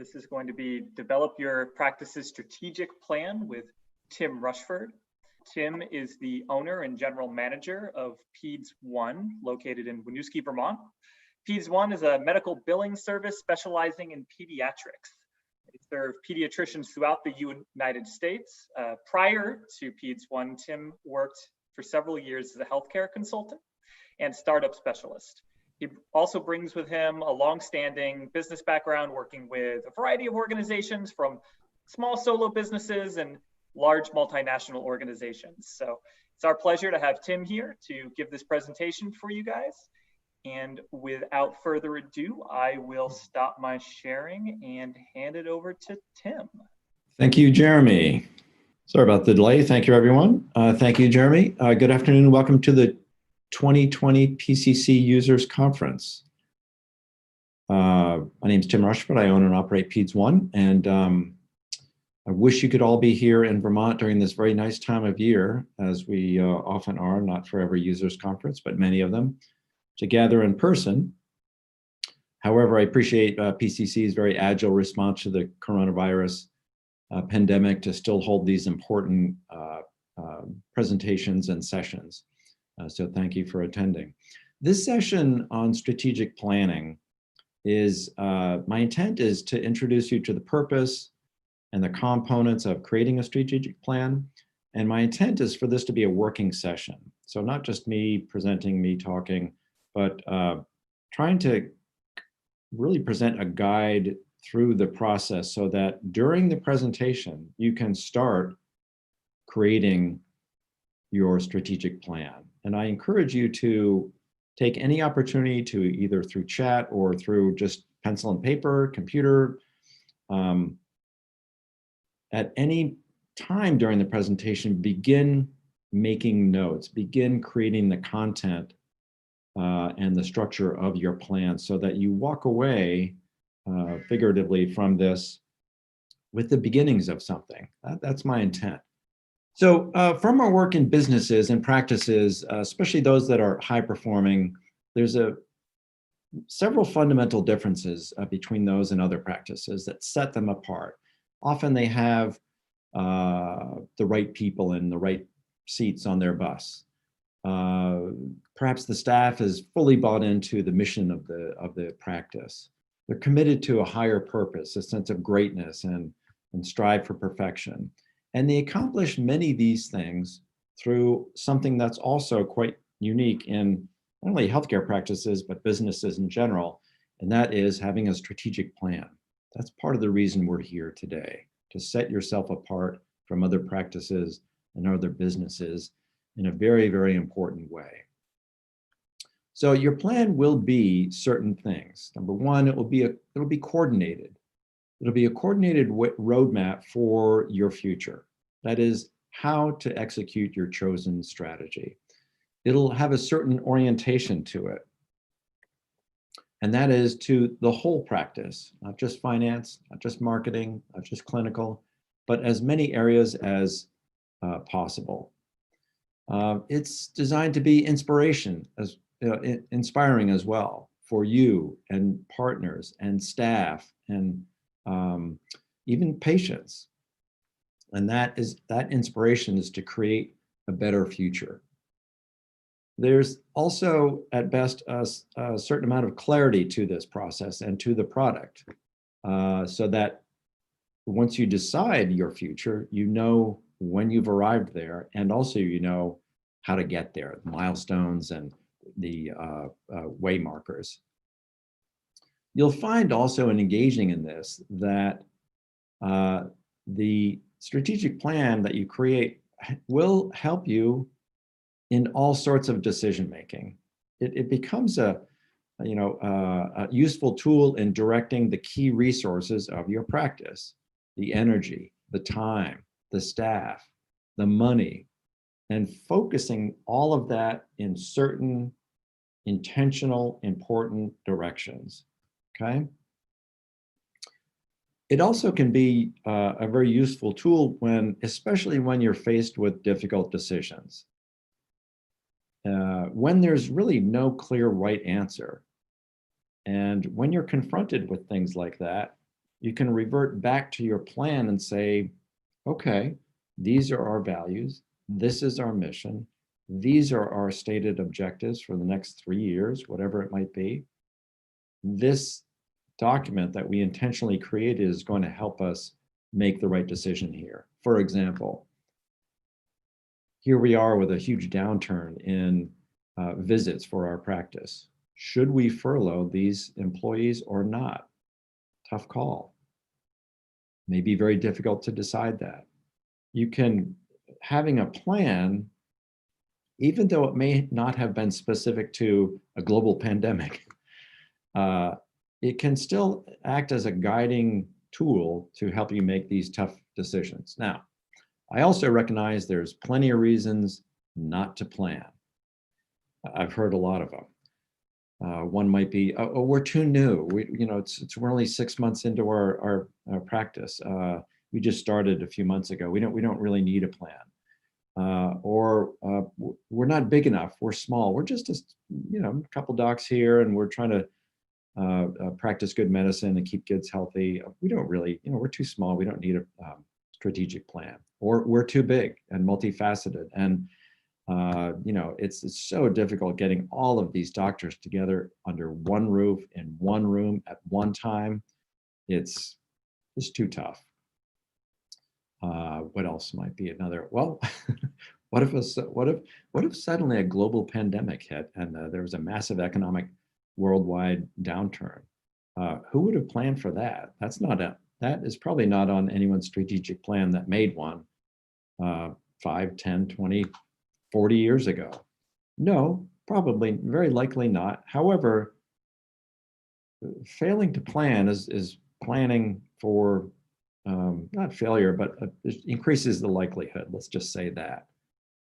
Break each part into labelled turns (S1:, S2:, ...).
S1: This is going to be Develop Your Practice's Strategic Plan with Tim Rushford. Tim is the owner and general manager of PedsOne, located in Winooski, Vermont. PedsOne is a medical billing service specializing in pediatrics. They serve pediatricians throughout the United States. Prior to PedsOne, Tim worked for several years as a healthcare consultant and startup specialist. He also brings with him a long-standing business background working with a variety of organizations, from small solo businesses and large multinational organizations. So it's our pleasure to have Tim here to give this presentation for you guys. And without further ado, I will stop my sharing and hand it over to Tim.
S2: Thank you, Jeremy. Sorry about the delay. Thank you, everyone. Thank you, Jeremy. Good afternoon. Welcome to the 2020 PCC Users Conference. My name is Tim Rushford. I own and operate PedsOne, and I wish you could all be here in Vermont during this very nice time of year, as we often are, not for every users conference, but many of them, to gather in person. However, I appreciate PCC's very agile response to the coronavirus pandemic to still hold these important presentations and sessions. So thank you for attending. This session on strategic planning is, my intent is to introduce you to the purpose and the components of creating a strategic plan. And my intent is for this to be a working session. So not just me presenting, me talking, but trying to really present a guide through the process so that during the presentation, you can start creating your strategic plan. And I encourage you to take any opportunity to, either through chat or through just pencil and paper, computer, at any time during the presentation, begin making notes, begin creating the content and the structure of your plan so that you walk away figuratively from this with the beginnings of something. That's my intent. So from our work in businesses and practices, especially those that are high performing, there's several fundamental differences between those and other practices that set them apart. Often they have the right people in the right seats on their bus. Perhaps the staff is fully bought into the mission of the practice. They're committed to a higher purpose, a sense of greatness, and strive for perfection. And they accomplish many of these things through something that's also quite unique in not only healthcare practices, but businesses in general, and that is having a strategic plan. That's part of the reason we're here today, to set yourself apart from other practices and other businesses in a very, very important way. So your plan will be certain things. Number one, it'll be coordinated. It'll be a coordinated roadmap for your future. That is how to execute your chosen strategy. It'll have a certain orientation to it. And that is to the whole practice, not just finance, not just marketing, not just clinical, but as many areas as possible. It's designed to be inspiring as well for you and partners and staff and even patients. And that inspiration is to create a better future. There's also, at best, a certain amount of clarity to this process and to the product, so that once you decide your future, you know when you've arrived there, and also you know how to get there, the milestones and the way markers. You'll find also in engaging in this that the strategic plan that you create will help you in all sorts of decision making. It becomes a useful tool in directing the key resources of your practice: the energy, the time, the staff, the money, and focusing all of that in certain intentional, important directions. Okay. It also can be a very useful tool especially when you're faced with difficult decisions. When there's really no clear right answer, and when you're confronted with things like that, you can revert back to your plan and say, okay, these are our values. This is our mission. These are our stated objectives for the next 3 years, whatever it might be. This document that we intentionally created is going to help us make the right decision here. For example, here we are with a huge downturn in visits for our practice. Should we furlough these employees or not? Tough call. May be very difficult to decide that. You can, having a plan, even though it may not have been specific to a global pandemic, it can still act as a guiding tool to help you make these tough decisions. Now, I also recognize there's plenty of reasons not to plan. I've heard a lot of them. One might be, oh, we're too new. We're only 6 months into our practice. We just started a few months ago. We don't really need a plan. Or we're not big enough. We're small. We're just a couple docs here, and we're trying to practice good medicine and keep kids healthy. We don't really, we're too small. We don't need a strategic plan. Or we're too big and multifaceted. And it's so difficult getting all of these doctors together under one roof in one room at one time. It's too tough. What else might be another? Well, what if suddenly a global pandemic hit and there was a massive economic worldwide downturn? Who would have planned for that? That is probably not on anyone's strategic plan that made one 5, 10, 20, 40 years ago. No, probably, very likely not. However, failing to plan is planning for not failure, but it increases the likelihood. Let's just say that.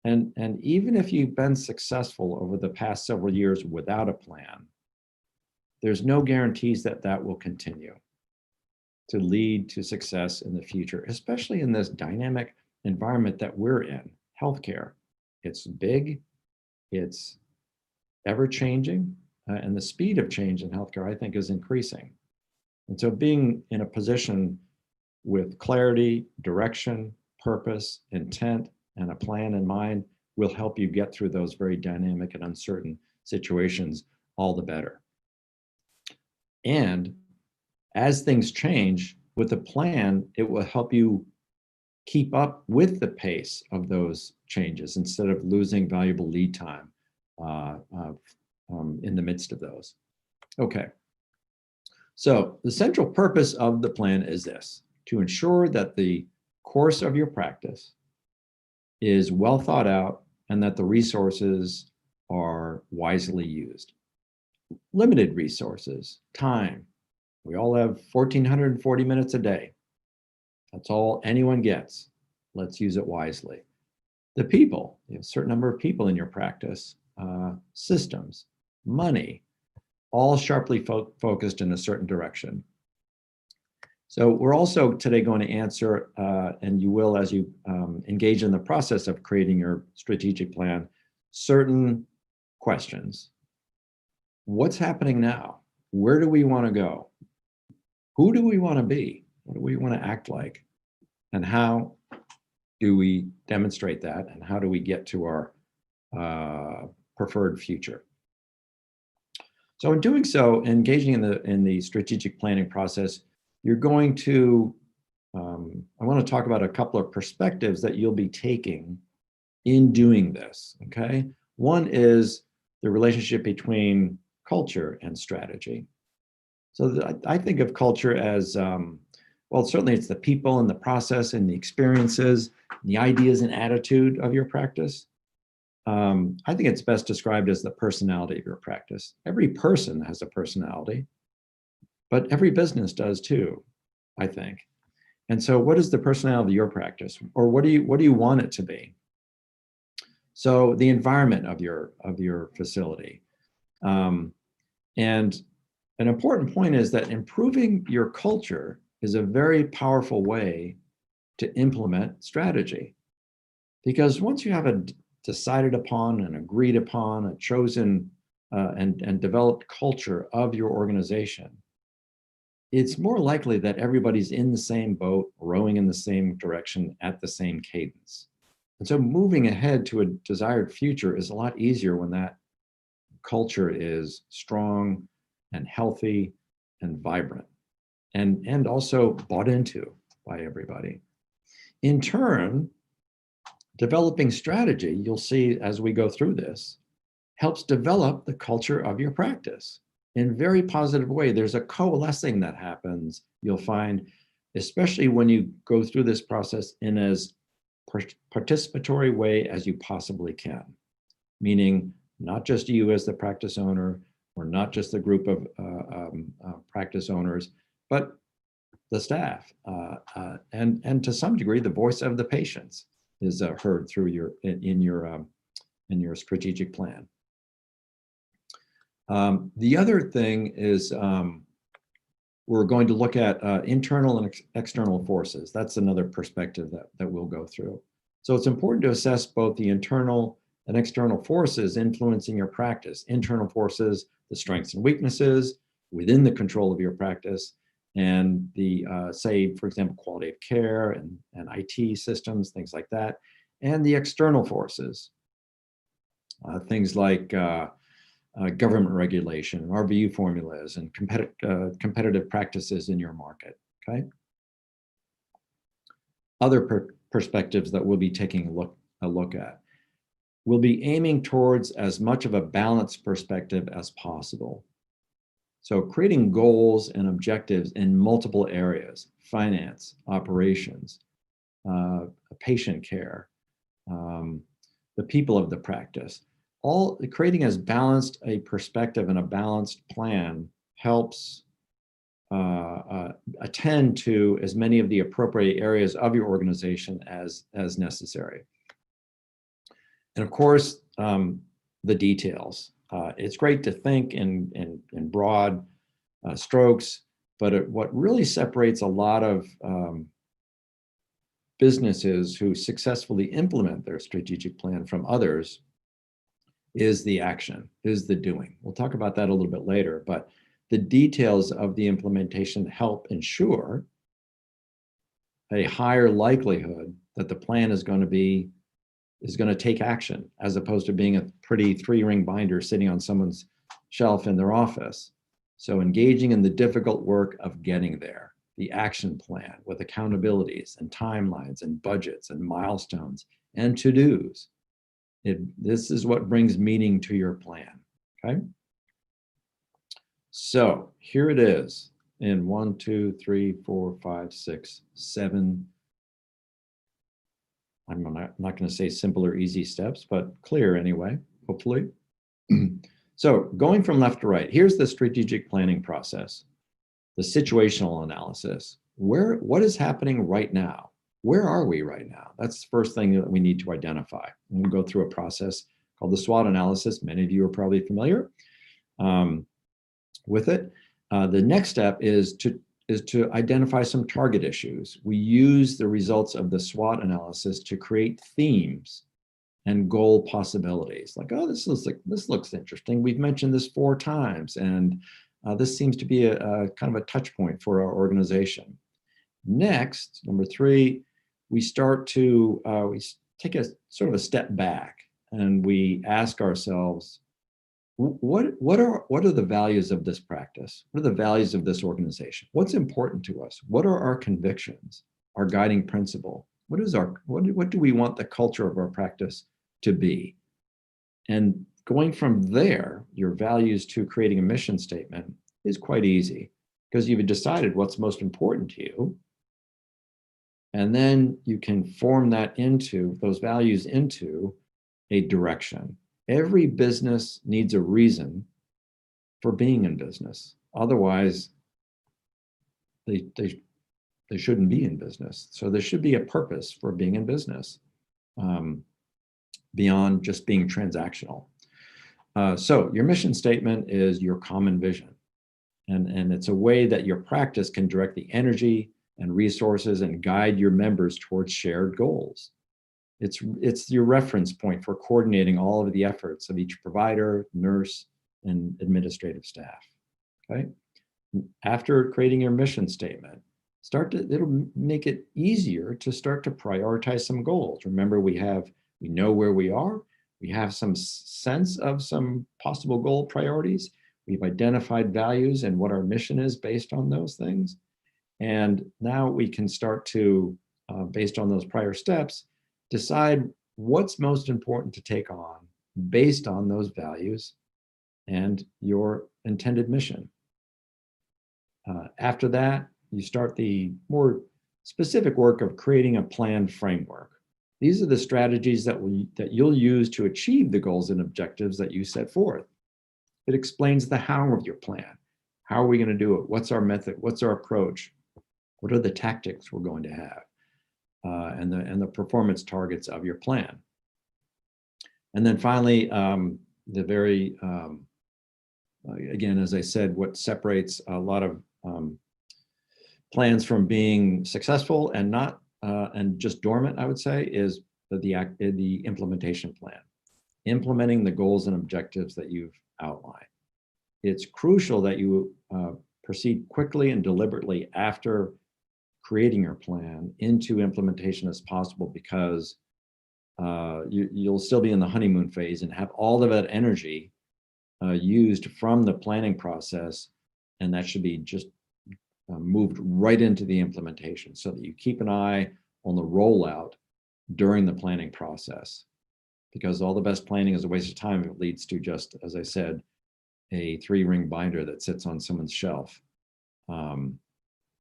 S2: And even if you've been successful over the past several years without a plan, there's no guarantees that that will continue to lead to success in the future, especially in this dynamic environment that we're in, healthcare. It's big, it's ever-changing, and the speed of change in healthcare, I think, is increasing. And so being in a position with clarity, direction, purpose, intent, and a plan in mind will help you get through those very dynamic and uncertain situations all the better. And as things change, with a plan, it will help you keep up with the pace of those changes instead of losing valuable lead time in the midst of those. Okay. So the central purpose of the plan is this: to ensure that the course of your practice is well thought out and that the resources are wisely used. Limited resources, time. We all have 1,440 minutes a day. That's all anyone gets. Let's use it wisely. The people, you have a certain number of people in your practice, systems, money, all sharply focused in a certain direction. So we're also today going to answer, and you will as you engage in the process of creating your strategic plan, certain questions. What's happening now? Where do we want to go? Who do we want to be? What do we want to act like? And how do we demonstrate that? And how do we get to our preferred future? So in doing so, engaging in the strategic planning process, you're going to, I want to talk about a couple of perspectives that you'll be taking in doing this, okay? One is the relationship between culture and strategy. So I think of culture as, well, certainly it's the people and the process and the experiences, the ideas and attitude of your practice. I think it's best described as the personality of your practice. Every person has a personality, but every business does too, I think. And so what is the personality of your practice? Or what do you want it to be? So the environment of your facility. And an important point is that improving your culture is a very powerful way to implement strategy. Because once you have a decided upon and agreed upon, a chosen and developed culture of your organization, it's more likely that everybody's in the same boat, rowing in the same direction at the same cadence. And so moving ahead to a desired future is a lot easier when that culture is strong and healthy and vibrant and also bought into by everybody. In turn, developing strategy, you'll see as we go through this, helps develop the culture of your practice in a very positive way. There's a coalescing that happens, you'll find, especially when you go through this process in as participatory way as you possibly can, meaning not just you as the practice owner, or not just the group of practice owners, but the staff, and to some degree, the voice of the patients is heard through in your strategic plan. The other thing is we're going to look at internal and external forces. That's another perspective that we'll go through. So it's important to assess both the internal and external forces influencing your practice. Internal forces, the strengths and weaknesses within the control of your practice, and the, say, for example, quality of care and IT systems, things like that. And the external forces, things like government regulation, RVU formulas, and competitive practices in your market, okay? Other perspectives that we'll be taking a look at. We'll be aiming towards as much of a balanced perspective as possible. So creating goals and objectives in multiple areas: finance, operations, patient care, the people of the practice. All creating as balanced a perspective and a balanced plan helps attend to as many of the appropriate areas of your organization as necessary. And of course, the details. It's great to think in broad strokes, but what really separates a lot of businesses who successfully implement their strategic plan from others is the action, is the doing. We'll talk about that a little bit later, but the details of the implementation help ensure a higher likelihood that the plan is going to take action, as opposed to being a pretty 3-ring binder sitting on someone's shelf in their office. So engaging in the difficult work of getting there, the action plan with accountabilities and timelines and budgets and milestones and to-dos. This is what brings meaning to your plan, okay? So here it is in 1, 2, 3, 4, 5, 6, 7. I'm not going to say simple or easy steps, but clear anyway, hopefully. So going from left to right, here's the strategic planning process, the situational analysis. What is happening right now? Where are we right now? That's the first thing that we need to identify. And we'll go through a process called the SWOT analysis. Many of you are probably familiar with it. The next step is to identify some target issues. We use the results of the SWOT analysis to create themes and goal possibilities. Like, oh, this looks interesting. We've mentioned this 4 times, and this seems to be a kind of a touch point for our organization. Next, number 3, we start to we take a sort of a step back, and we ask ourselves, what are the values of this practice? What are the values of this organization? What's important to us? What are our convictions, our guiding principle? What do we want the culture of our practice to be? And going from there, your values, to creating a mission statement is quite easy, because you've decided what's most important to you. And then you can form those values into a direction. Every business needs a reason for being in business. Otherwise, they shouldn't be in business. So there should be a purpose for being in business, beyond just being transactional. So your mission statement is your common vision. And it's a way that your practice can direct the energy and resources and guide your members towards shared goals. It's your reference point for coordinating all of the efforts of each provider, nurse, and administrative staff, okay? After creating your mission statement, it'll make it easier to start to prioritize some goals. Remember, we know where we are. We have some sense of some possible goal priorities. We've identified values and what our mission is based on those things. And now we can start to, based on those prior steps, decide what's most important to take on based on those values and your intended mission. After that, you start the more specific work of creating a planned framework. These are the strategies that you'll use to achieve the goals and objectives that you set forth. It explains the how of your plan. How are we going to do it? What's our method? What's our approach? What are the tactics we're going to have? And the performance targets of your plan. And then finally, again, as I said, what separates a lot of plans from being successful and not and just dormant, I would say, is the implementation plan. Implementing the goals and objectives that you've outlined. It's crucial that you proceed quickly and deliberately after creating your plan into implementation as possible, because you'll still be in the honeymoon phase and have all of that energy used from the planning process, and that should be just moved right into the implementation, so that you keep an eye on the rollout during the planning process, because all the best planning is a waste of time if it leads to just, as I said, a 3-ring binder that sits on someone's shelf.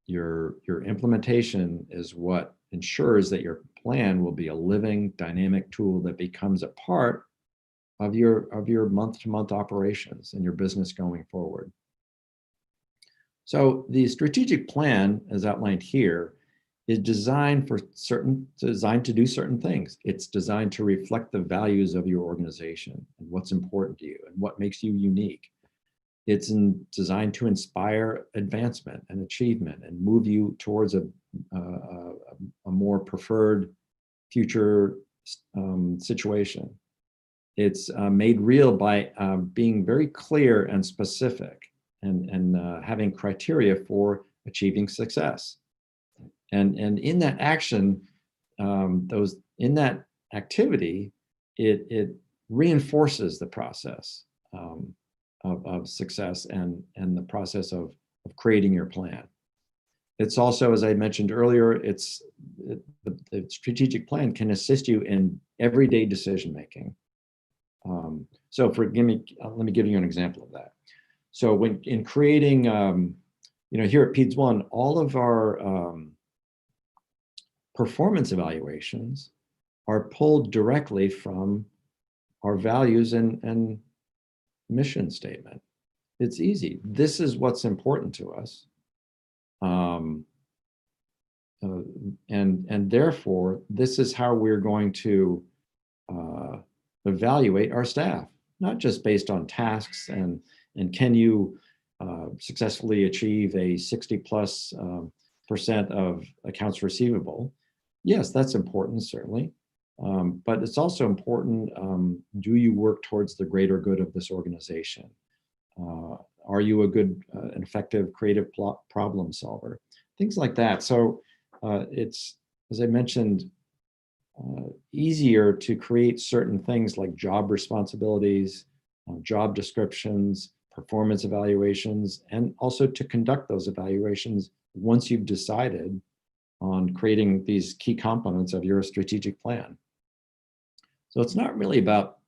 S2: Your implementation is what ensures that your plan will be a living, dynamic tool that becomes a part of your month-to-month operations and your business going forward. So the strategic plan, as outlined here, is designed to do certain things. It's designed to reflect the values of your organization and what's important to you and what makes you unique. It's designed to inspire advancement and achievement and move you towards a more preferred future situation. It's made real by being very clear and specific and having criteria for achieving success. And in that action, in that activity, it reinforces the process of success and the process of creating your plan. It's also, as I mentioned earlier, the strategic plan can assist you in everyday decision making. So let me give you an example of that. So when in creating, here at PedsOne, all of our performance evaluations are pulled directly from our values and mission statement. It's easy. This is what's important to us. And therefore, this is how we're going to evaluate our staff, not just based on tasks and can you successfully achieve a 60+% of accounts receivable. Yes, that's important, certainly. But it's also important, do you work towards the greater good of this organization? Are you a good and effective creative problem solver? Things like that. So it's, as I mentioned, easier to create certain things like job responsibilities, job descriptions, performance evaluations, and also to conduct those evaluations once you've decided on creating these key components of your strategic plan. So it's not really about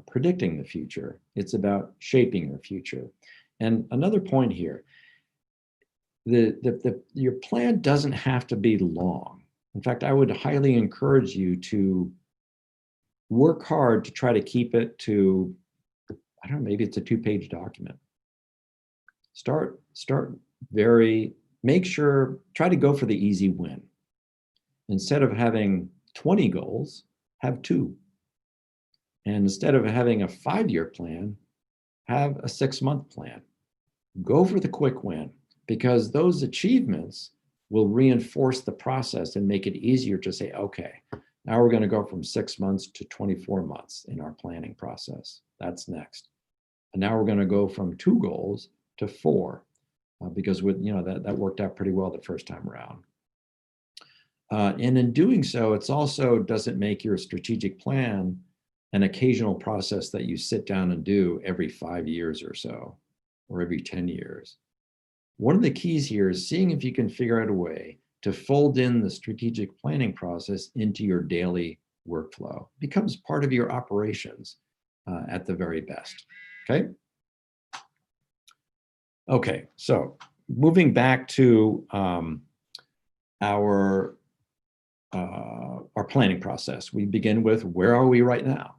S2: predicting the future. It's about shaping the future. And another point here, your plan doesn't have to be long. In fact, I would highly encourage you to work hard to try to keep it to, I don't know, maybe it's a 2-page document. Try to go for the easy win. Instead of having 20 goals, have 2. And instead of having a 5-year plan, have a 6-month plan. Go for the quick win, because those achievements will reinforce the process and make it easier to say, okay, now we're going to go from 6 months to 24 months in our planning process. That's next. And now we're going to go from 2 goals to 4. because that worked out pretty well the first time around. And in doing so, it's also doesn't make your strategic plan an occasional process that you sit down and do every 5 years or so, or every 10 years. One of the keys here is seeing if you can figure out a way to fold in the strategic planning process into your daily workflow. It becomes part of your operations at the very best, okay? Okay, so moving back to our planning process, we begin with where are we right now?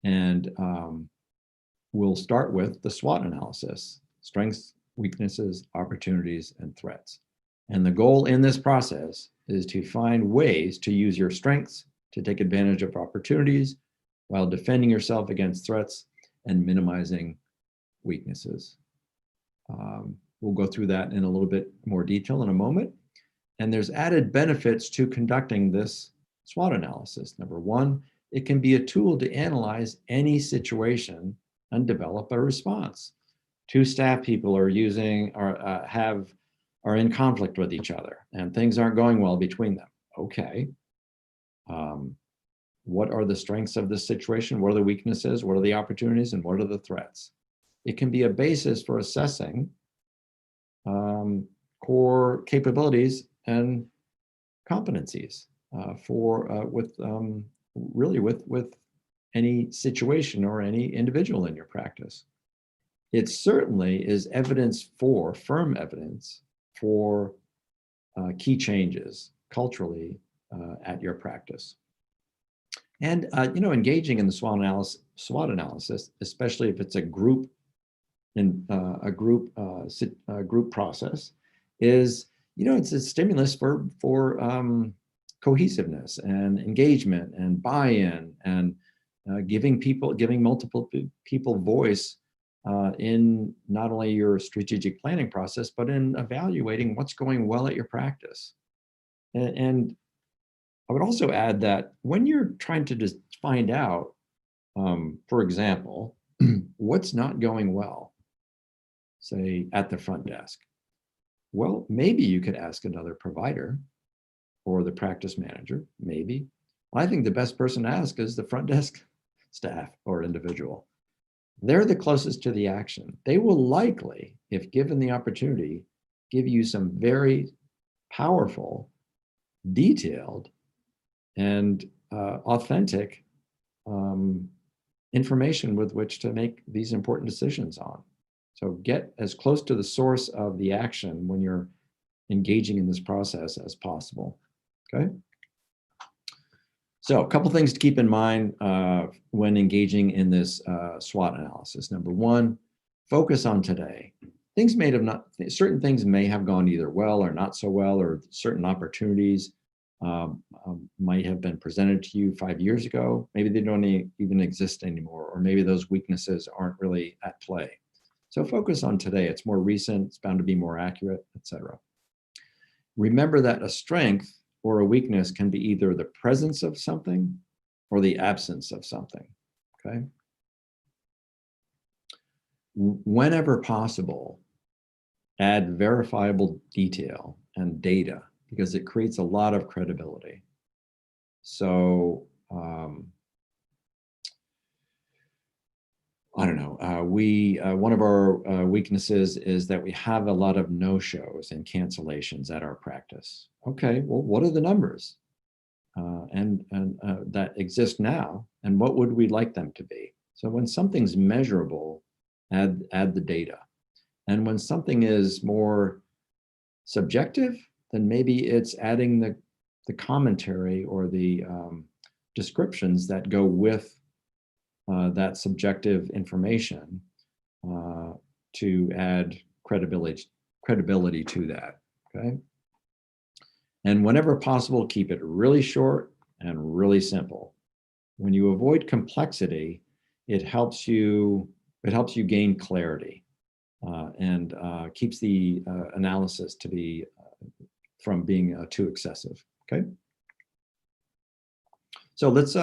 S2: And we'll start with the SWOT analysis: strengths, weaknesses, opportunities, and threats. And the goal in this process is to find ways to use your strengths to take advantage of opportunities while defending yourself against threats and minimizing weaknesses. We'll go through that in a little bit more detail in a moment. And there's added benefits to conducting this SWOT analysis. Number one, it can be a tool to analyze any situation and develop a response. Two staff people are are in conflict with each other and things aren't going well between them. Okay. What are the strengths of this situation? What are the weaknesses? What are the opportunities? And what are the threats? It can be a basis for assessing core capabilities and competencies with any situation or any individual in your practice. It certainly is firm evidence for key changes culturally at your practice. And engaging in the SWOT analysis, especially if it's a group process, is it's a stimulus for cohesiveness and engagement and buy-in and giving multiple people voice in not only your strategic planning process, but in evaluating what's going well at your practice. And I would also add that when you're trying to just find out, for example, what's not going well, say at the front desk, well, maybe you could ask another provider or the practice manager, maybe. I think the best person to ask is the front desk staff or individual. They're the closest to the action. They will likely, if given the opportunity, give you some very powerful, detailed, and authentic information with which to make these important decisions on. So get as close to the source of the action when you're engaging in this process as possible, okay? So a couple things to keep in mind when engaging in this SWOT analysis. Number one, focus on today. Certain things may have gone either well or not so well, or certain opportunities might have been presented to you 5 years ago. Maybe they don't even exist anymore, or maybe those weaknesses aren't really at play. So focus on today. It's more recent, it's bound to be more accurate, etc. Remember that a strength or a weakness can be either the presence of something or the absence of something, okay? Whenever possible, add verifiable detail and data because it creates a lot of credibility. So, I don't know, one of our weaknesses is that we have a lot of no-shows and cancellations at our practice. Okay, well, what are the numbers that exist now, and what would we like them to be? So when something's measurable, add the data. And when something is more subjective, then maybe it's adding the commentary or the descriptions that go with that subjective information to add credibility to that, okay? And whenever possible, keep it really short and really simple. When you avoid complexity, it helps you gain clarity and keeps the analysis from being too excessive, okay? So let's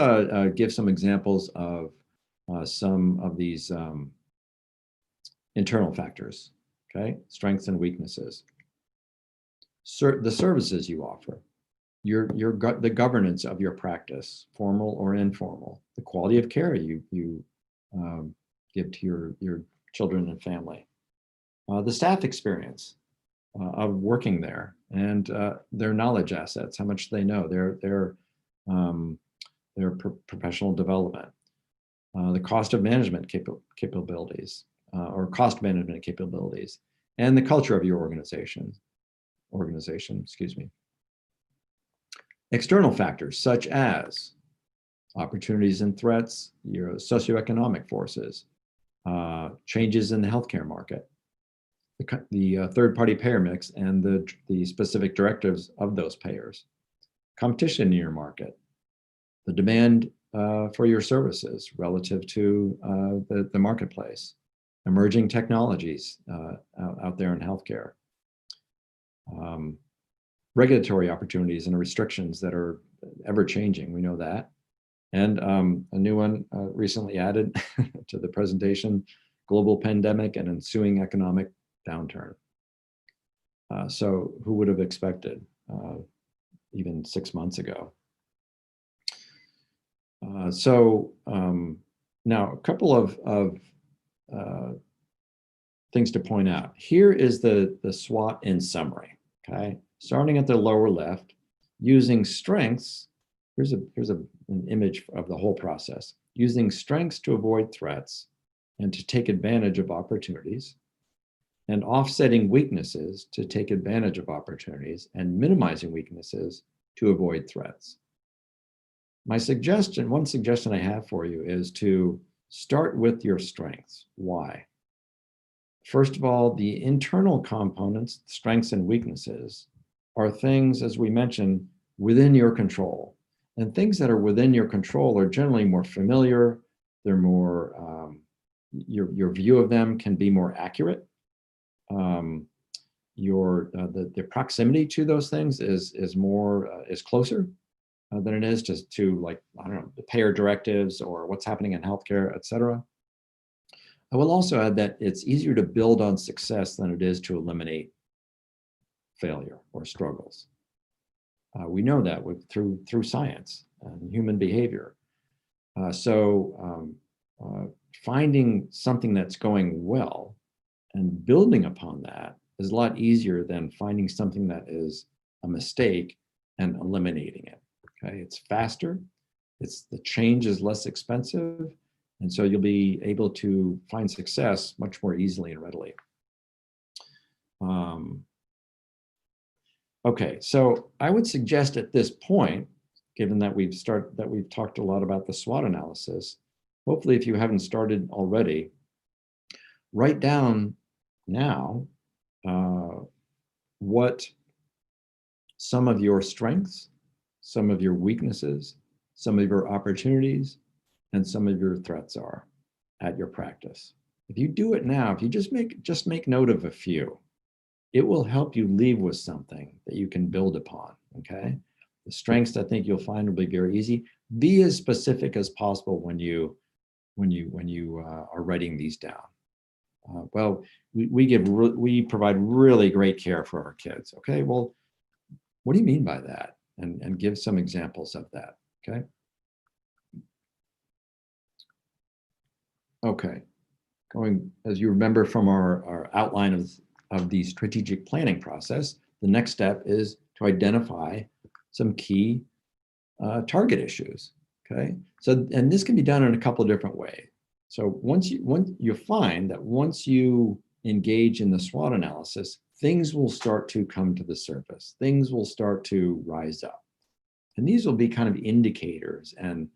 S2: give some examples of some of these internal factors okay? Strengths and weaknesses. The services you offer, the governance of your practice, formal or informal, the quality of care you give to your children and family, the staff experience of working there, and their knowledge assets, how much they know, their professional development, the cost of management capabilities, or cost management capabilities, and the culture of your organization, excuse me. External factors such as opportunities and threats, your socioeconomic forces, changes in the healthcare market, the third-party payer mix and the specific directives of those payers, competition in your market, the demand for your services relative to the marketplace, emerging technologies out there in healthcare, regulatory opportunities and restrictions that are ever changing, we know that. And a new one recently added to the presentation, global pandemic and ensuing economic downturn. So who would have expected even 6 months ago? Now a couple of things to point out. Here is the SWOT in summary, okay? Starting at the lower left, using strengths, here's an image of the whole process. Using strengths to avoid threats and to take advantage of opportunities, and offsetting weaknesses to take advantage of opportunities, and minimizing weaknesses to avoid threats. One suggestion I have for you is to start with your strengths. Why? First of all, the internal components, strengths and weaknesses, are things, as we mentioned, within your control. And things that are within your control are generally more familiar. They're more, your view of them can be more accurate. The proximity to those things is closer than it is just to, like, I don't know, the payer directives or what's happening in healthcare, et cetera. I will also add that it's easier to build on success than it is to eliminate failure or struggles. We know that through science and human behavior. Finding something that's going well and building upon that is a lot easier than finding something that is a mistake and eliminating it. Okay, it's faster, the change is less expensive, and so you'll be able to find success much more easily and readily. Okay, so I would suggest at this point, given that we've talked a lot about the SWOT analysis, hopefully if you haven't started already, write down now what some of your strengths, some of your weaknesses, some of your opportunities, and some of your threats are at your practice. If you do it now, if you just make note of a few, it will help you leave with something that you can build upon, okay? The strengths, I think you'll find, will be very easy. Be as specific as possible when you are writing these down. Well, we provide really great care for our kids. Okay, well, what do you mean by that? And give some examples of that, okay? Okay, as you remember from our outline of the strategic planning process, the next step is to identify some key target issues, okay? So, and this can be done in a couple of different ways. So once you find that once you engage in the SWOT analysis, things will start to come to the surface. Things will start to rise up. And these will be kind of indicators and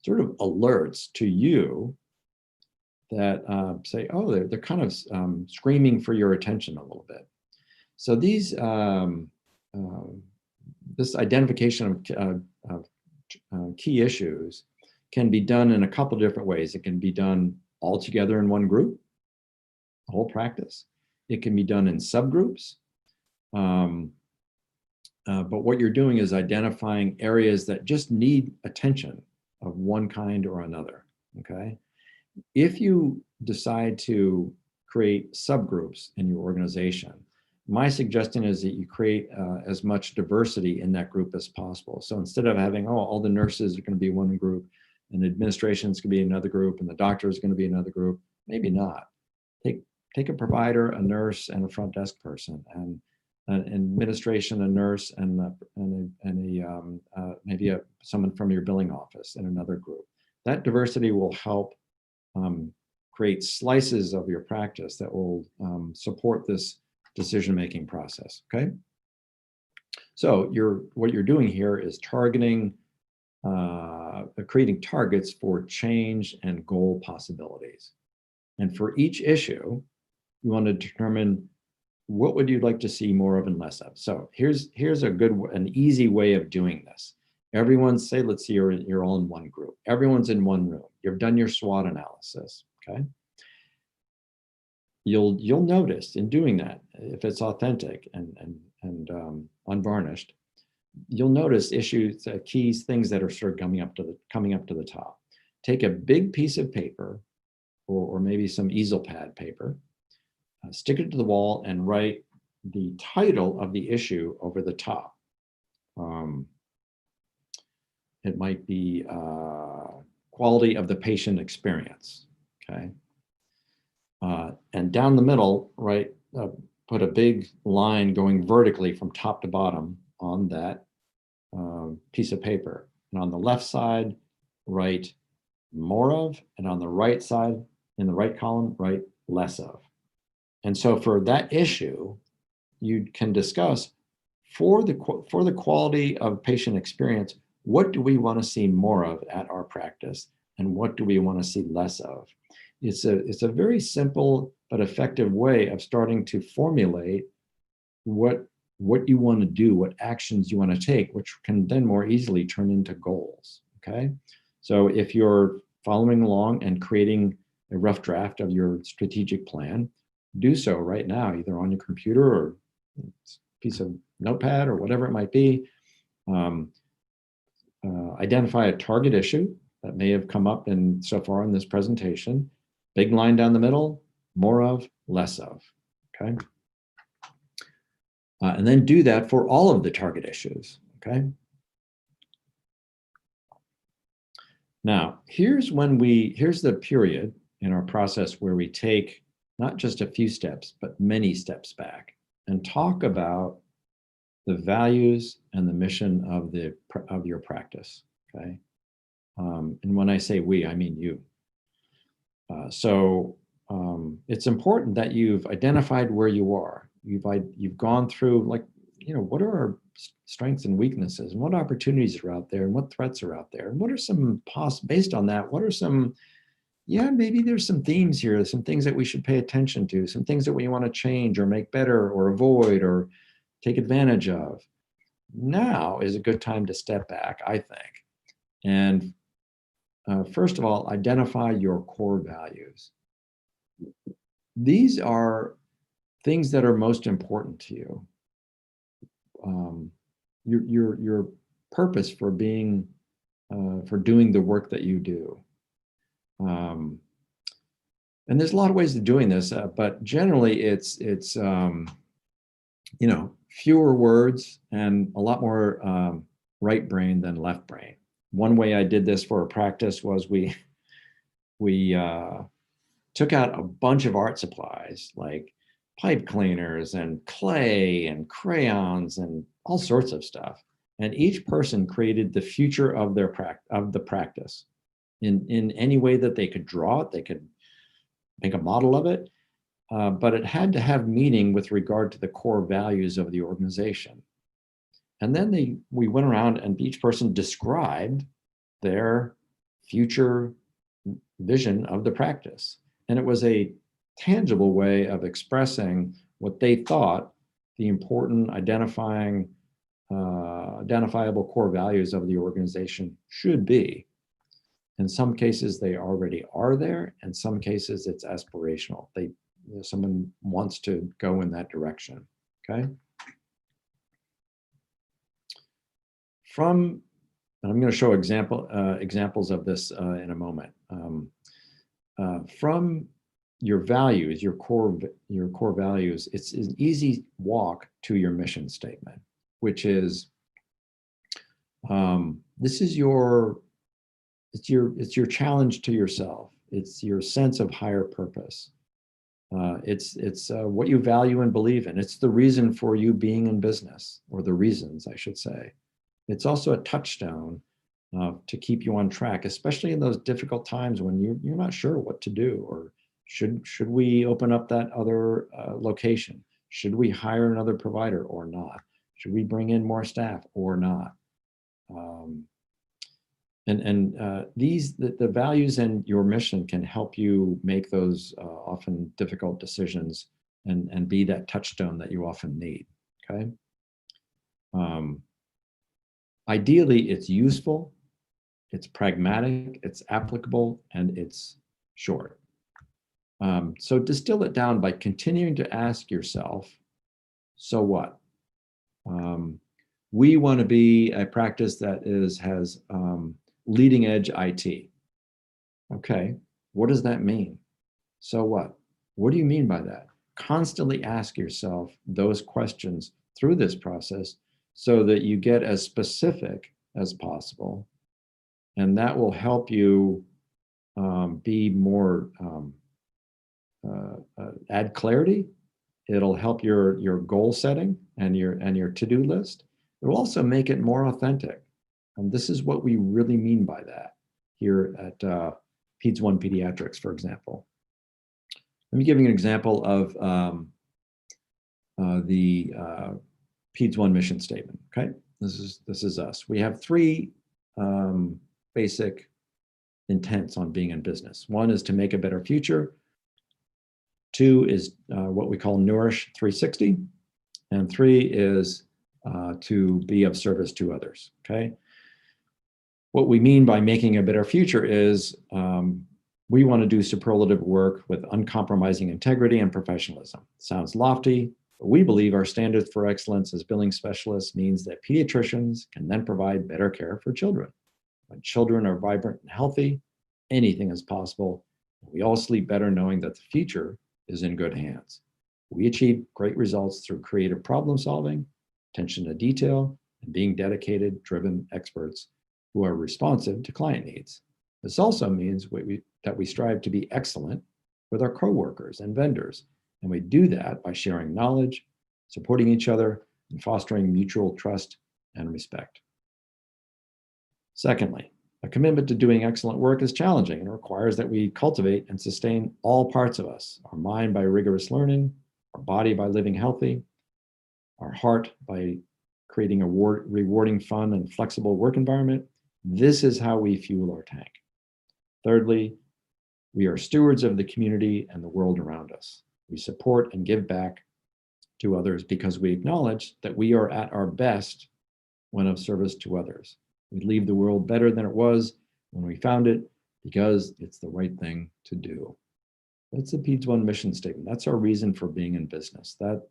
S2: sort of alerts to you that say, oh, they're kind of screaming for your attention a little bit. So these, this identification of key issues can be done in a couple different ways. It can be done all together in one group, the whole practice. It can be done in subgroups. But what you're doing is identifying areas that just need attention of one kind or another, okay? If you decide to create subgroups in your organization. My suggestion is that you create as much diversity in that group as possible. So instead of having, oh, all the nurses are going to be one group, and administration is going to be another group, and the doctor is going to be another group, maybe not. Take a provider, a nurse, and a front desk person, and an administration, a nurse, and maybe someone from your billing office in another group. That diversity will help create slices of your practice that will support this decision-making process, okay? So what you're doing here is targeting, creating targets for change and goal possibilities. And for each issue, you want to determine what would you like to see more of and less of. So here's an easy way of doing this. Everyone say, let's see, you're all in one group. Everyone's in one room. You've done your SWOT analysis, okay? You'll notice in doing that, if it's authentic and unvarnished, you'll notice issues, keys, things that are sort of coming up to the top. Take a big piece of paper, or maybe some easel pad paper, stick it to the wall and write the title of the issue over the top. It might be quality of the patient experience, okay? And down the middle, right, put a big line going vertically from top to bottom on that piece of paper. And on the left side, write more of, and on the right side, in the right column, write less of. And so for that issue, you can discuss for the quality of patient experience, what do we want to see more of at our practice, and what do we want to see less of? It's a very simple but effective way of starting to formulate what you want to do, what actions you want to take, which can then more easily turn into goals, okay? So if you're following along and creating a rough draft of your strategic plan, do so right now, either on your computer or a piece of notepad or whatever it might be. Identify a target issue that may have come up so far in this presentation. Big line down the middle, more of, less of, okay? And then do that for all of the target issues, okay? Now, here's the period in our process where we take not just a few steps, but many steps back and talk about the values and the mission of your practice, okay? And when I say we, I mean you. So it's important that you've identified where you are. You've gone through, like, what are our strengths and weaknesses, and what opportunities are out there, and what threats are out there, and what are some based on that, what are some, maybe there's some themes here, some things that we should pay attention to, some things that we want to change or make better or avoid or take advantage of. Now is a good time to step back, I think. And first of all, identify your core values. These are things that are most important to you. Your purpose for being, for doing the work that you do. And there's a lot of ways of doing this, but generally it's fewer words and a lot more right brain than left brain. One way I did this for a practice was we took out a bunch of art supplies like pipe cleaners and clay and crayons and all sorts of stuff. And each person created the future of the practice in any way that they could draw it. They could make a model of it, but it had to have meaning with regard to the core values of the organization. And then we went around and each person described their future vision of the practice. And it was a tangible way of expressing what they thought the important identifiable core values of the organization should be. In some cases, they already are there. In some cases, it's aspirational. Someone wants to go in that direction, okay? And I'm going to show examples of this in a moment. From your values, your core values, it's an easy walk to your mission statement, which is this is it's your challenge to yourself. It's your sense of higher purpose. It's what you value and believe in. It's the reason for you being in business, or the reasons, I should say. It's also a touchstone to keep you on track, especially in those difficult times when you're not sure what to do, or should we open up that other location? Should we hire another provider or not? Should we bring in more staff or not? The values and your mission can help you make those often difficult decisions and be that touchstone that you often need. Okay. Ideally, it's useful, it's pragmatic, it's applicable, and it's short. So distill it down by continuing to ask yourself, so what? We want to be a practice that has leading edge IT. Okay, what does that mean? So what? What do you mean by that? Constantly ask yourself those questions through this process so that you get as specific as possible. And that will help you be more, add clarity. It'll help your goal setting and your to-do list. It will also make it more authentic. And this is what we really mean by that here at PedsOne Pediatrics, for example. Let me give you an example of the PedsOne mission statement. Okay, this is us. We have three basic intents on being in business. One is to make a better future. Two is what we call Nourish 360, and three is to be of service to others. Okay. What we mean by making a better future is we want to do superlative work with uncompromising integrity and professionalism. Sounds lofty, but we believe our standards for excellence as billing specialists means that pediatricians can then provide better care for children. When children are vibrant and healthy, anything is possible. We all sleep better knowing that the future is in good hands. We achieve great results through creative problem solving, attention to detail, and being dedicated, driven experts who are responsive to client needs. This also means that we strive to be excellent with our coworkers and vendors, and we do that by sharing knowledge, supporting each other, and fostering mutual trust and respect. Secondly, a commitment to doing excellent work is challenging and requires that we cultivate and sustain all parts of us, our mind by rigorous learning, our body by living healthy, our heart by creating a rewarding, fun, and flexible work environment. This is how we fuel our tank. Thirdly, we are stewards of the community and the world around us. We support and give back to others because we acknowledge that we are at our best when of service to others. We leave the world better than it was when we found it because it's the right thing to do. That's the PedsOne mission statement. That's our reason for being in business. That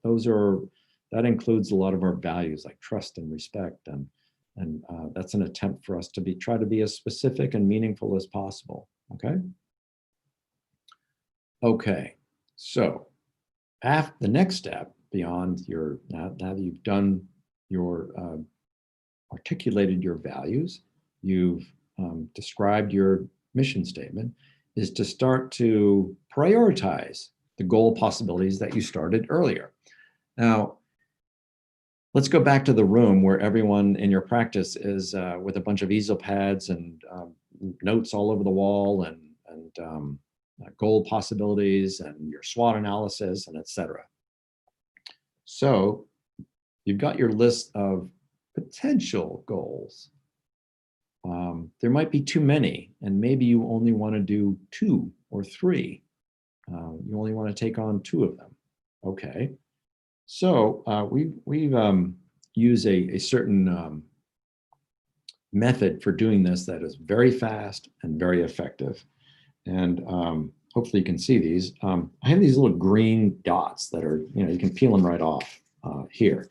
S2: includes a lot of our values like trust and respect, and that's an attempt for us to try to be as specific and meaningful as possible. Okay, so the next step beyond now that you've done your articulated your values, you've described your mission statement, is to start to prioritize the goal possibilities that you started earlier. Now, let's go back to the room where everyone in your practice is with a bunch of easel pads and notes all over the wall and goal possibilities and your SWOT analysis and etc. So you've got your list of potential goals. There might be too many, and maybe you only want to do 2 or 3. You only want to take on 2 of them. Okay. So we've used a certain method for doing this that is very fast and very effective. And hopefully you can see these. I have these little green dots that are, you can peel them right off here.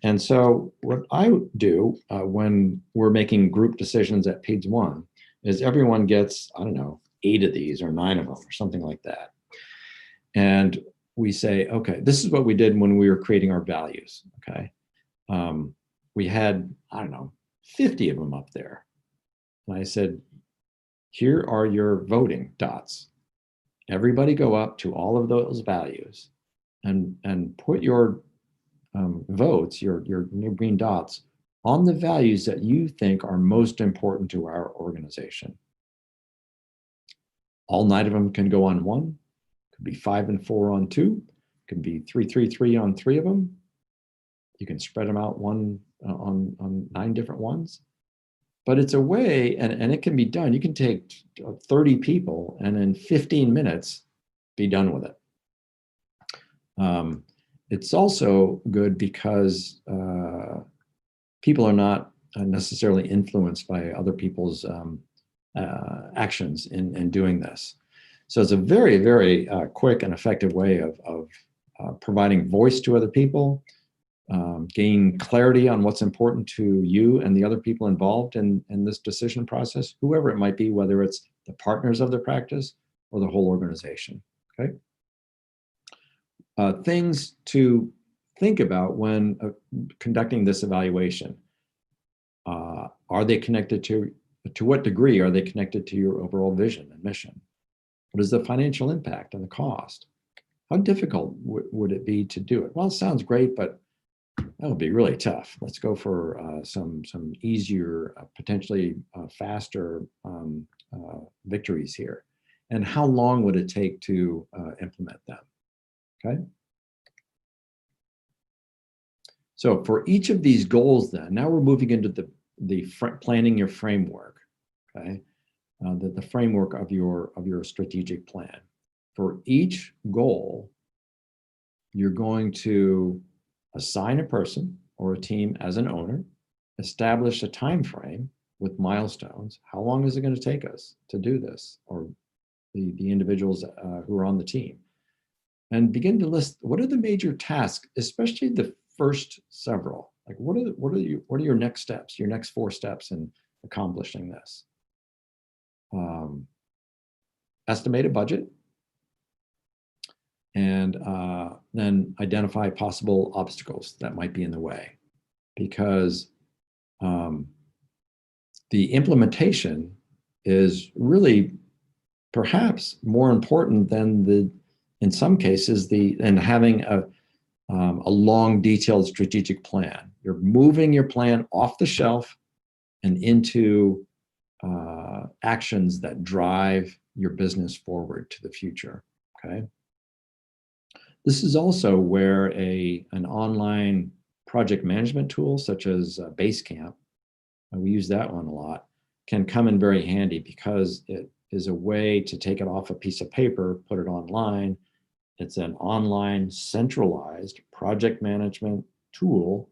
S2: And so what I do when we're making group decisions at PedsOne is everyone gets, I don't know, 8 of these or 9 of them or something like that. And we say, okay, this is what we did when we were creating our values, okay? We had, I don't know, 50 of them up there. And I said, here are your voting dots. Everybody go up to all of those values and put your votes, your green dots, on the values that you think are most important to our organization. All 9 of them can go on 1, could be 5 and 4 on 2, could be 3, 3, 3 on 3 of them. You can spread them out on 9 different ones. But it's a way, and it can be done. You can take 30 people and in 15 minutes be done with it. It's also good because people are not necessarily influenced by other people's actions in doing this. So it's a very, very quick and effective way of providing voice to other people, gain clarity on what's important to you and the other people involved in this decision process, whoever it might be, whether it's the partners of the practice or the whole organization, okay? Things to think about when conducting this evaluation. Are they connected to what degree are they connected to your overall vision and mission? What is the financial impact and the cost? How difficult would it be to do it? Well, it sounds great, but that would be really tough. Let's go for some easier, potentially faster victories here. And how long would it take to implement them? Okay. So for each of these goals, then now we're moving into the planning your framework. Okay, the framework of your strategic plan. For each goal, you're going to assign a person or a team as an owner, establish a time frame with milestones. How long is it going to take us to do this, or the individuals who are on the team, and begin to list what are the major tasks, especially the first several. Like what are your next steps, your next 4 steps in accomplishing this? Estimate a budget, and then identify possible obstacles that might be in the way, because the implementation is really perhaps more important than in some cases, having a long, detailed strategic plan. You're moving your plan off the shelf and into actions that drive your business forward to the future, okay? This is also where an online project management tool such as Basecamp, and we use that one a lot, can come in very handy, because it is a way to take it off a piece of paper, put it online. It's an online centralized project management tool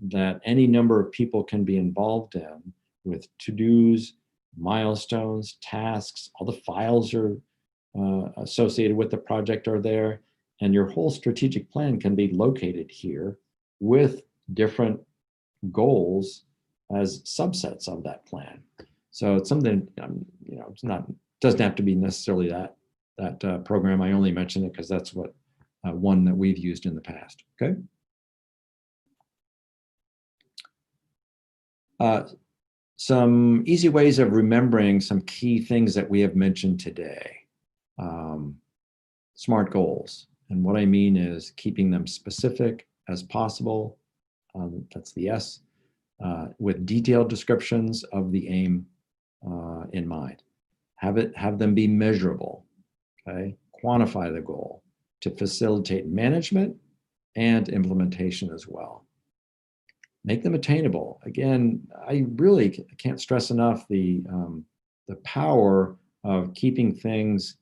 S2: that any number of people can be involved in, with to-dos, milestones, tasks. All the files are associated with the project are there, and your whole strategic plan can be located here with different goals as subsets of that plan. So it's something, it's doesn't have to be necessarily that program. I only mention it because that's what one that we've used in the past, okay? Some easy ways of remembering some key things that we have mentioned today. SMART goals. And what I mean is keeping them specific as possible. That's the S, with detailed descriptions of the aim in mind. Have them be measurable, okay? Quantify the goal to facilitate management and implementation as well. Make them attainable. Again, I really can't stress enough the power of keeping things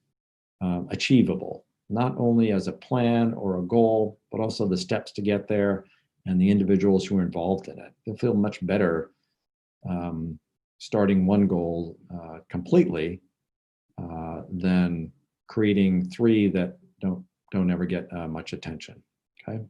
S2: achievable, not only as a plan or a goal, but also the steps to get there and the individuals who are involved in it. You'll feel much better starting one goal completely than creating 3 that don't ever get much attention, okay?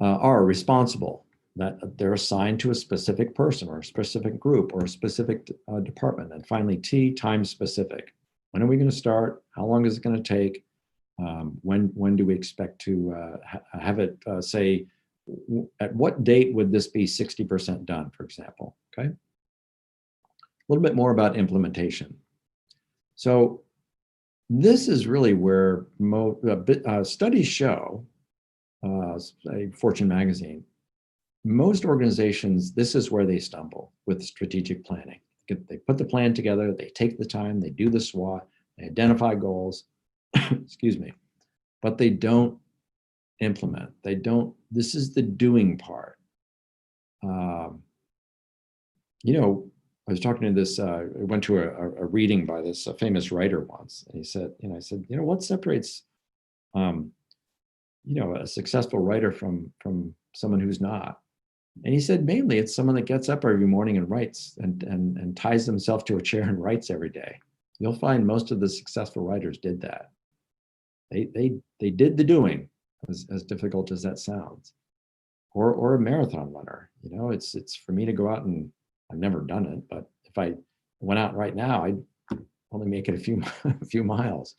S2: Are responsible, that they're assigned to a specific person or a specific group or a specific department. And finally, T, time specific. When are we going to start? How long is it going to take? When do we expect to have it say, at what date would this be 60% done, for example, okay? A little bit more about implementation. So this is really where studies show, say Fortune magazine, most organizations, this is where they stumble with strategic planning. They put the plan together, they take the time, they do the SWOT, they identify goals, excuse me, but they don't implement. They don't, this is the doing part. You know, I was talking to this, I went to a reading by this famous writer once, and he said, I said, what separates, a successful writer from someone who's not? And he said, mainly it's someone that gets up every morning and writes and ties themselves to a chair and writes every day. You'll find most of the successful writers did that. They did the doing, as difficult as that sounds. Or a marathon runner, it's for me to go out, and I've never done it, but if I went out right now, I'd only make it a few miles.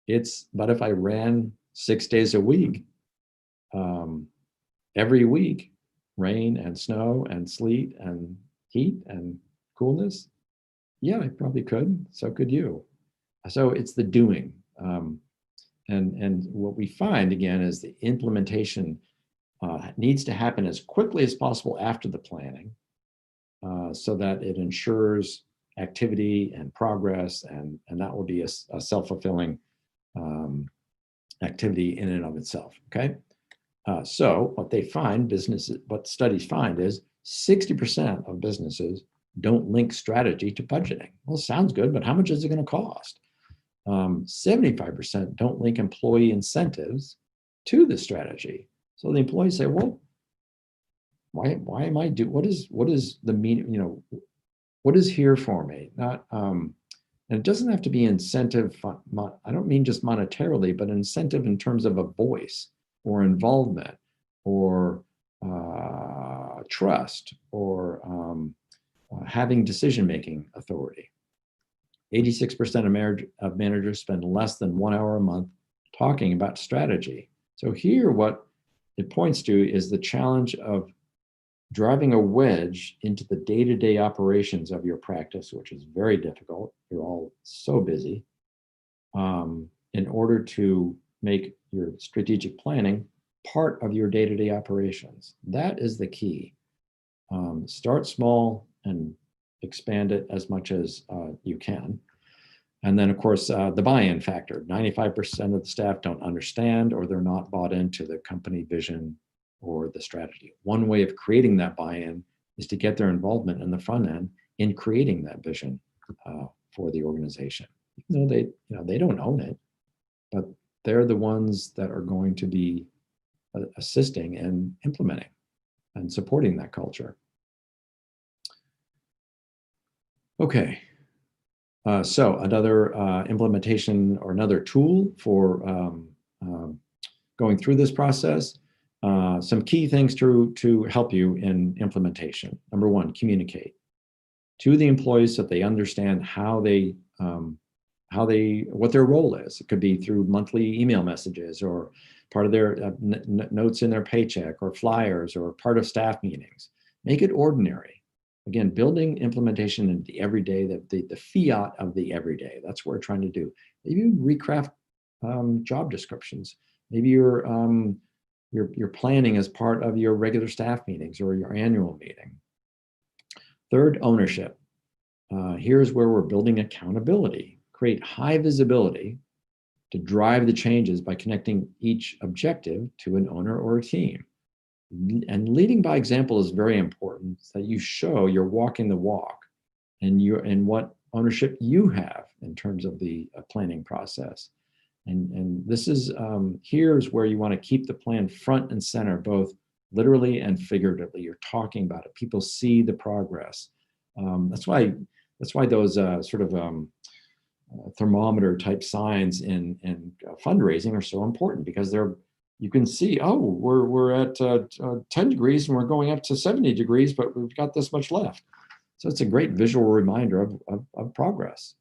S2: But if I ran 6 days a week, every week, rain and snow and sleet and heat and coolness, yeah, I probably could. So could you. So it's the doing. And what we find, again, is the implementation needs to happen as quickly as possible after the planning, so that it ensures activity and progress, and that will be a self-fulfilling activity in and of itself, okay? So what studies find is 60% of businesses don't link strategy to budgeting. Well, sounds good, but how much is it going to cost? 75% don't link employee incentives to the strategy. So the employees say, well, why am I what is the meaning, what is here for me? Not, and it doesn't have to be incentive. I don't mean just monetarily, but incentive in terms of a voice or involvement or trust or having decision-making authority. 86% of managers spend less than 1 hour a month talking about strategy. So here, what it points to is the challenge of driving a wedge into the day-to-day operations of your practice, which is very difficult. You're all so busy, in order to make your strategic planning part of your day-to-day operations. That is the key. Start small and expand it as much as you can. And then, of course, the buy-in factor. 95% of the staff don't understand, or they're not bought into the company vision or the strategy. One way of creating that buy-in is to get their involvement in the front end in creating that vision for the organization. Even though they don't own it, but they're the ones that are going to be assisting and implementing and supporting that culture. Okay. So another implementation or another tool for going through this process, some key things to help you in implementation. Number one, communicate to the employees so that they understand what their role is. It could be through monthly email messages, or part of their notes in their paycheck, or flyers, or part of staff meetings. Make it ordinary. Again, building implementation into the everyday, the fiat of the everyday. That's what we're trying to do. Maybe you recraft job descriptions. Maybe you're planning as part of your regular staff meetings or your annual meeting. Third, ownership. Here's where we're building accountability. Create high visibility to drive the changes by connecting each objective to an owner or a team. And leading by example is very important, so that you show you're walking the walk and what ownership you have in terms of the planning process. And this is, here's where you want to keep the plan front and center, both literally and figuratively. You're talking about it. People see the progress. That's why those sort of thermometer type signs in fundraising are so important, because you can see, oh, we're at 10 degrees and we're going up to 70 degrees, but we've got this much left. So it's a great visual reminder of progress.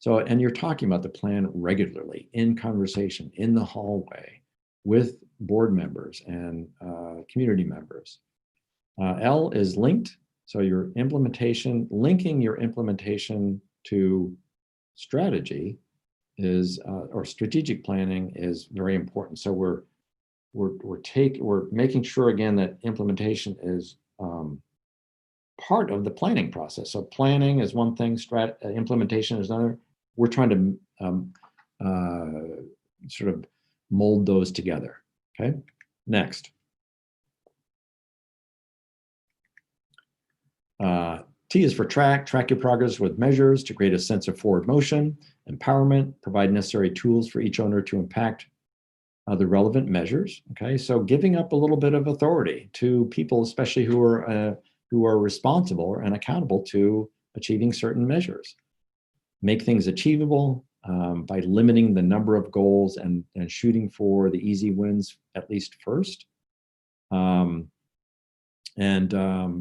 S2: So, and you're talking about the plan regularly in conversation, in the hallway with board members and community members. L is linked. So your implementation, linking your implementation to strategy is, or strategic planning is very important. So we're making sure again that implementation is part of the planning process. So planning is one thing, implementation is another. We're trying to sort of mold those together. Okay, next. T is for track. Track your progress with measures to create a sense of forward motion. Empowerment, provide necessary tools for each owner to impact the relevant measures. Okay, so giving up a little bit of authority to people, especially who are responsible and accountable to achieving certain measures. Make things achievable by limiting the number of goals and shooting for the easy wins at least first.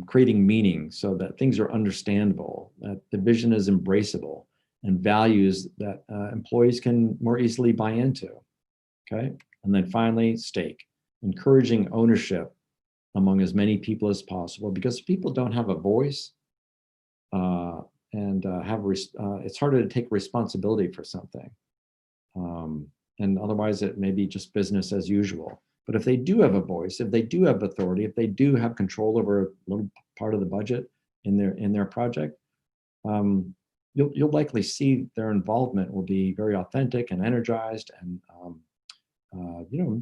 S2: Creating meaning so that things are understandable, that the vision is embraceable, and values that employees can more easily buy into. Okay, and then finally, stake, encouraging ownership among as many people as possible, because if people don't have a voice it's harder to take responsibility for something. And otherwise it may be just business as usual. But if they do have a voice, if they do have authority, if they do have control over a little part of the budget in their project, you'll likely see their involvement will be very authentic and energized, and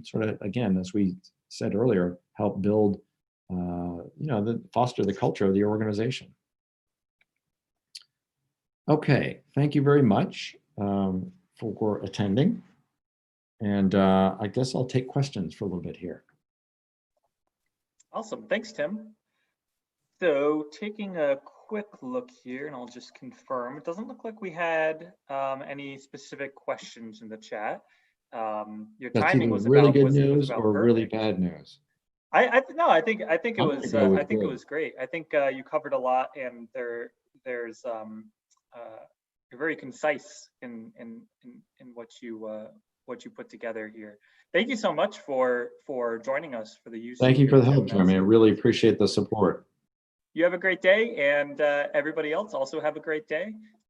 S2: sort of, again, as we said earlier, help build, foster the culture of the organization. Okay, thank you very much for attending. And I guess I'll take questions for a little bit here.
S1: Awesome, thanks, Tim. So taking a quick look here, and I'll just confirm, it doesn't look like we had any specific questions in the chat. Your
S2: That's
S1: timing
S2: either
S1: was
S2: really
S1: about,
S2: good
S1: was
S2: news
S1: about
S2: or
S1: perfect.
S2: really bad news.
S1: I think it was
S2: it
S1: was great. I think you covered a lot, and there's you're very concise in what you put together here. Thank you so much for joining us for the use.
S2: Thank you for the help, Jeremy. I really appreciate the support.
S1: You have a great day, and everybody else also have a great day.